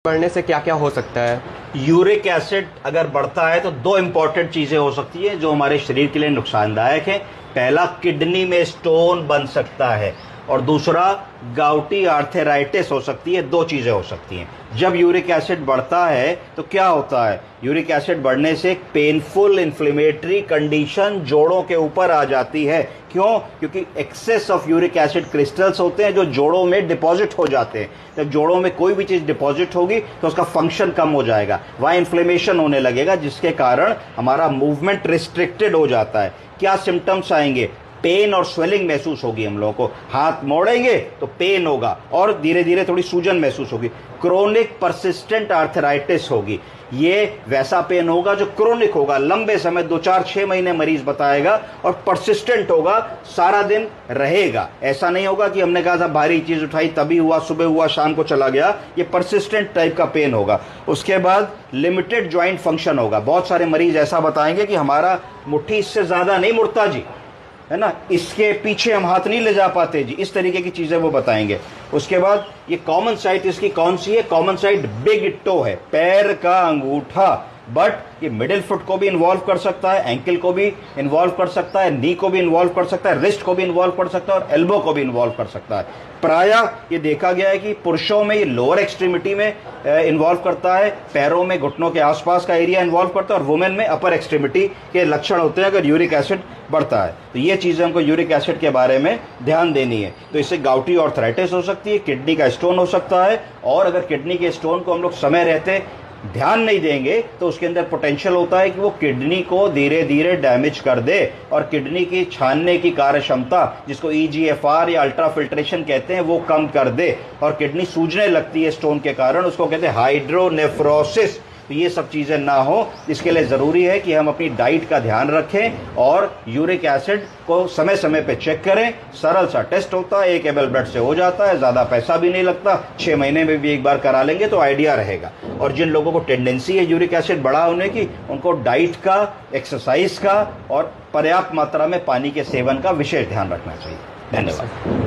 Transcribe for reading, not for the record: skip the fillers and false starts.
बढ़ने से क्या क्या हो सकता है? यूरिक एसिड अगर बढ़ता है तो दो इंपॉर्टेंट चीजें हो सकती है जो हमारे शरीर के लिए नुकसानदायक है। पहला, किडनी में स्टोन बन सकता है, और दूसरा गाउटी आर्थराइटिस हो सकती है। दो चीजें हो सकती हैं। जब यूरिक एसिड बढ़ता है तो क्या होता है, यूरिक एसिड बढ़ने से एक पेनफुल इन्फ्लेमेटरी कंडीशन जोड़ों के ऊपर आ जाती है। क्यों? क्योंकि excess of uric acid crystals होते हैं जो जोड़ों में डिपॉजिट हो जाते हैं। जब जोड़ों में कोई भी चीज डिपॉजिट होगी तो उसका फंक्शन कम हो जाएगा, वहां इन्फ्लेमेशन होने लगेगा, जिसके कारण हमारा मूवमेंट रिस्ट्रिक्टेड हो जाता है। क्या सिम्टम्स आएंगे? पेन और स्वेलिंग महसूस होगी हम लोगों को। हाथ मोड़ेंगे तो पेन होगा और धीरे धीरे थोड़ी सूजन महसूस होगी। क्रोनिक परसिस्टेंट आर्थराइटिस होगी। ये वैसा पेन होगा जो क्रोनिक होगा, लंबे समय 2-4-6 महीने मरीज बताएगा, और परसिस्टेंट होगा, सारा दिन रहेगा। ऐसा नहीं होगा कि हमने कहा था भारी चीज उठाई तभी हुआ, सुबह हुआ, शाम को चला गया। ये परसिस्टेंट टाइप का पेन होगा। उसके बाद लिमिटेड ज्वाइंट फंक्शन होगा। बहुत सारे मरीज ऐसा बताएंगे कि हमारा मुट्ठी इससे ज्यादा नहीं मुड़ता जी, है ना, इसके पीछे हम हाथ नहीं ले जा पाते जी, इस तरीके की चीजें वो बताएंगे। उसके बाद ये कॉमन साइट इसकी कौन सी है? कॉमन साइट बिग टो है, पैर का अंगूठा। बट ये मिडिल फुट को भी इन्वॉल्व कर सकता है, एंकल को भी इन्वॉल्व कर सकता है, नी को भी इन्वॉल्व कर सकता है, रिस्ट को भी इन्वॉल्व कर सकता है, और एल्बो को भी इन्वॉल्व कर सकता है। प्रायः ये देखा गया है कि पुरुषों में ये लोअर एक्सट्रीमिटी में इन्वॉल्व करता है, पैरों में घुटनों के आसपास का एरिया इन्वॉल्व करता है, और वुमेन में अपर एक्सट्रीमिटी के लक्षण होते हैं अगर यूरिक एसिड बढ़ता है। तो ये चीजें हमको यूरिक एसिड के बारे में ध्यान देनी है। तो इससे गाउटी आर्थराइटिस हो सकती है, किडनी का स्टोन हो सकता है, और अगर किडनी के स्टोन को हम लोग समय रहते ध्यान नहीं देंगे तो उसके अंदर पोटेंशियल होता है कि वो किडनी को धीरे धीरे डैमेज कर दे, और किडनी की छानने की कार्य क्षमता, जिसको EGFR या अल्ट्रा फिल्ट्रेशन कहते हैं, वो कम कर दे, और किडनी सूजने लगती है स्टोन के कारण। उसको कहते हैं हाइड्रोनेफ्रोसिस। तो ये सब चीजें ना हो, इसके लिए जरूरी है कि हम अपनी डाइट का ध्यान रखें और यूरिक एसिड को समय समय पे चेक करें। सरल सा टेस्ट होता है, 1 ml ब्लड से हो जाता है, ज्यादा पैसा भी नहीं लगता, 6 महीने में भी एक बार करा लेंगे तो आइडिया रहेगा। और जिन लोगों को टेंडेंसी है यूरिक एसिड बढ़ा होने की, उनको डाइट का, एक्सरसाइज का और पर्याप्त मात्रा में पानी के सेवन का विशेष ध्यान रखना चाहिए। धन्यवाद।